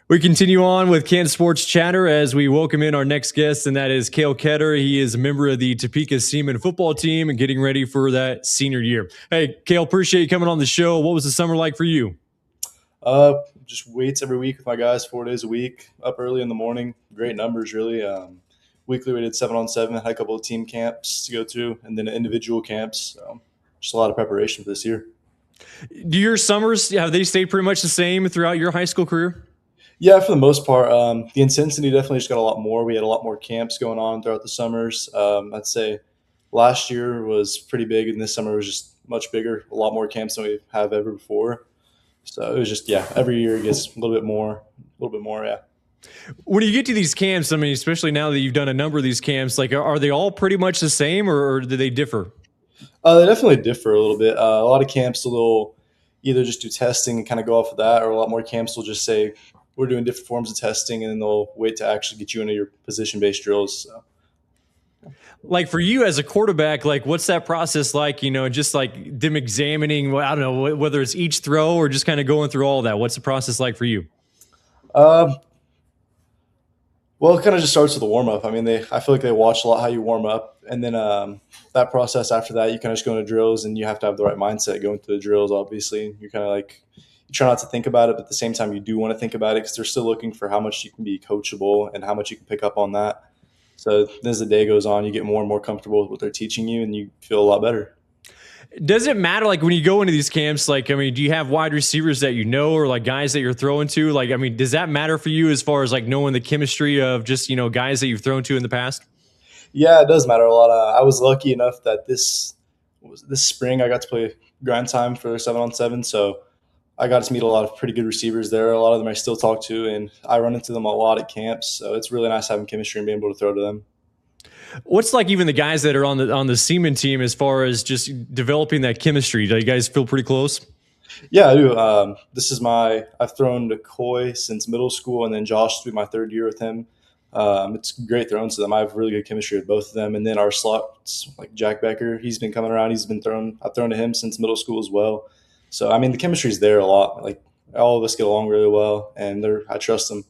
We continue on with Kansas Sports Chatter as we welcome in our next guest, and that is Cale Ketter. He is a member of the Topeka-Seaman football team and getting ready for that senior year. Hey, Cale, appreciate you coming on the show. What was the summer like for you? Just weights every week with my guys, 4 days a week, up early in the morning. Great numbers, really. Weekly we did 7-on-7, had a couple of team camps to go to, and then individual camps. So just a lot of preparation for this year. Do your summers, have they stayed pretty much the same throughout your high school career? Yeah, for the most part, the intensity definitely just got a lot more. We had a lot more camps going on throughout the summers. I'd say last year was pretty big, and this summer was just much bigger. A lot more camps than we have ever before. So it was just every year it gets a little bit more. Yeah. When you get to these camps, I mean, especially now that you've done a number of these camps, like are they all pretty much the same or do they differ? They definitely differ a little bit. A lot of camps will either just do testing and kind of go off of that, or a lot more camps will just say we're doing different forms of testing, and then they'll wait to actually get you into your position-based drills. So. Like for you as a quarterback, like what's that process like? Just like them examining, I don't know, whether it's each throw or just kind of going through all that. What's the process like for you? Um, well, it kind of just starts with the warm up. I mean, I feel like they watch a lot how you warm up, and then that process after that, you kind of just go into drills, and you have to have the right mindset going through the drills. Obviously, you're kind of like you try not to think about it, but at the same time, you do want to think about it because they're still looking for how much you can be coachable and how much you can pick up on that. So as the day goes on, you get more and more comfortable with what they're teaching you, and you feel a lot better. Does it matter, like when you go into these camps, like, I mean, do you have wide receivers that you know or like guys that you're throwing to? Like, I mean, does that matter for you as far as like knowing the chemistry of just, guys that you've thrown to in the past? Yeah, it does matter a lot. I was lucky enough that this spring I got to play grind time for 7-on-7, so I got to meet a lot of pretty good receivers there. A lot of them I still talk to, and I run into them a lot at camps. So it's really nice having chemistry and being able to throw to them. What's like even the guys that are on the Seaman team as far as just developing that chemistry? Do you guys feel pretty close? Yeah, I do. I've thrown to Coy since middle school, and then Josh through my third year with him. It's great throwing to them. I have really good chemistry with both of them. And then our slots, like Jack Becker, he's been coming around. I've thrown to him since middle school as well. So I mean, the chemistry's there a lot. Like all of us get along really well, and I trust them.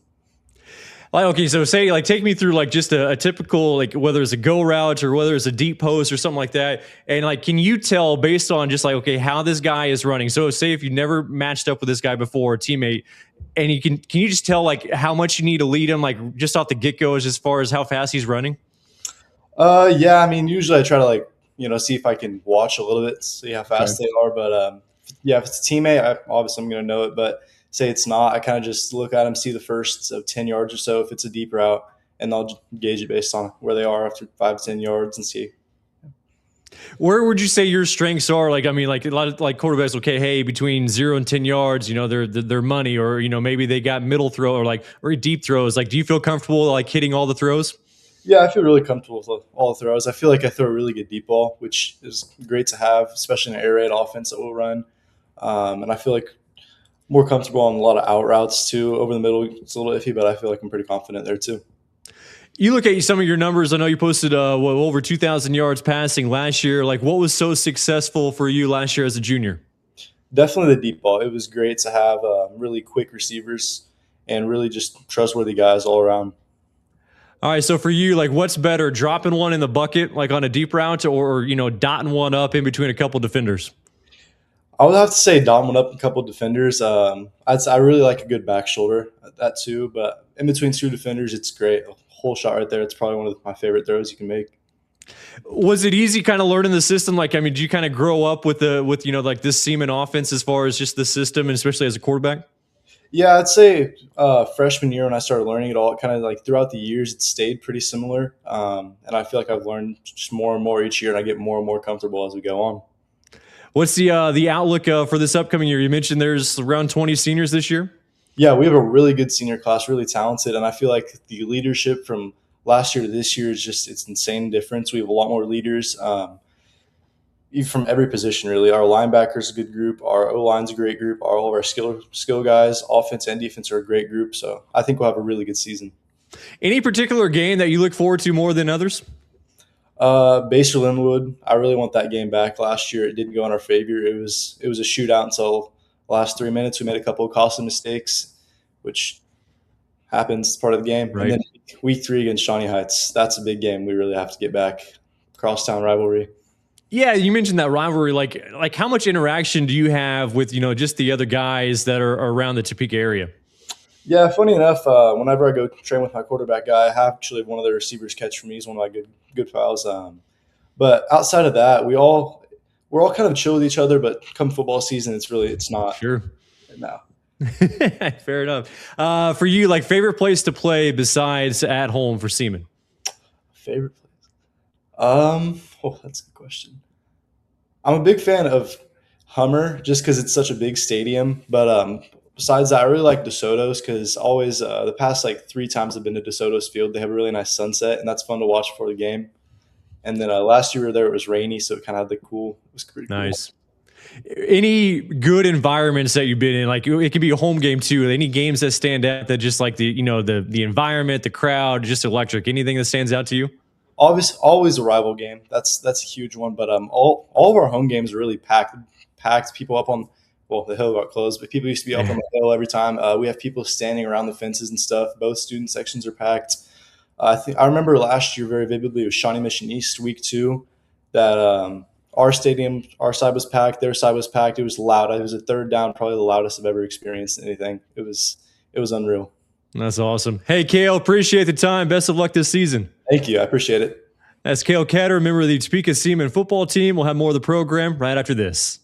Like, okay, so say like take me through like just a typical, like whether it's a go route or whether it's a deep post or something like that, and like can you tell based on just like okay how this guy is running? So say if you never matched up with this guy before, a teammate, and you can you just tell like how much you need to lead him like just off the get go as far as how fast he's running? Yeah, I mean, usually I try to see if I can watch a little bit, see how Okay. fast they are. But yeah, if it's a teammate, obviously I'm going to know it. But say it's not, I kind of just look at them, see the first of 10 yards or so if it's a deep route, and I'll gauge it based on where they are after 5 to 10 yards and see. Where would you say your strengths are? Like, I mean, like a lot of like quarterbacks, okay, hey, between 0 and 10 yards, they're money, or maybe they got middle throw or like or deep throws. Like, do you feel comfortable like hitting all the throws? Yeah, I feel really comfortable with all the throws. I feel like I throw a really good deep ball, which is great to have, especially in an air raid offense that we'll run. And I feel like more comfortable on a lot of out routes too. Over the middle, it's a little iffy, but I feel like I'm pretty confident there too. You look at some of your numbers. I know you posted over 2,000 yards passing last year. Like, what was so successful for you last year as a junior? Definitely the deep ball. It was great to have really quick receivers and really just trustworthy guys all around. All right, so for you, like, what's better, dropping one in the bucket, like on a deep route, or dotting one up in between a couple defenders? I would have to say Dom went up a couple defenders. I really like a good back shoulder at that too, but in between two defenders, it's great. A whole shot right there. It's probably one of my favorite throws you can make. Was it easy kind of learning the system? Like, I mean, did you kind of grow up with like this Seaman offense as far as just the system and especially as a quarterback? Yeah, I'd say freshman year when I started learning it all, it kind of like throughout the years, it stayed pretty similar. And I feel like I've learned just more and more each year, and I get more and more comfortable as we go on. What's the outlook for this upcoming year? You mentioned there's around 20 seniors this year. Yeah, we have a really good senior class, really talented, and I feel like the leadership from last year to this year is just it's insane difference. We have a lot more leaders, from every position really. Our linebackers a good group, our O line's a great group, all of our skill guys, offense and defense are a great group. So I think we'll have a really good season. Any particular game that you look forward to more than others? Baser Linwood, I really want that game back. Last year it didn't go in our favor. It was a shootout until the last 3 minutes. We made a couple of costly mistakes, which happens, part of the game. And Right. then week 3 against Shawnee Heights, that's a big game. We really have to get back. Crosstown rivalry. Yeah, you mentioned that rivalry. Like how much interaction do you have with just the other guys that are around the Topeka area? Yeah, funny enough, whenever I go train with my quarterback guy, I have actually one of the receivers catch for me. He's one of my good pals. But outside of that, we're all kind of chill with each other. But come football season, it's not Sure. no Fair enough. For you, like favorite place to play besides at home for Seaman? favorite place. Oh, that's a good question. I'm a big fan of Hummer just because it's such a big stadium. But besides that, I really like DeSoto's because always the past like 3 times I've been to DeSoto's field, they have a really nice sunset, and that's fun to watch before the game. And then last year we were there, it was rainy, so it kind of had the cool. It was pretty cool. Nice. Any good environments that you've been in? Like it could be a home game too. Any games that stand out that just like the environment, the crowd, just electric. Anything that stands out to you? Always a rival game. That's a huge one. But all of our home games are really packed. People up on the hill got closed, but people used to be up on the hill every time. We have people standing around the fences and stuff. Both student sections are packed. I remember last year very vividly. It was Shawnee Mission East week 2 that our stadium, our side was packed, their side was packed. It was loud. It was a third down, probably the loudest I've ever experienced anything. It was unreal. That's awesome. Hey, Cale, appreciate the time. Best of luck this season. Thank you. I appreciate it. That's Cale Ketter, member of the Topeka-Seaman football team. We'll have more of the program right after this.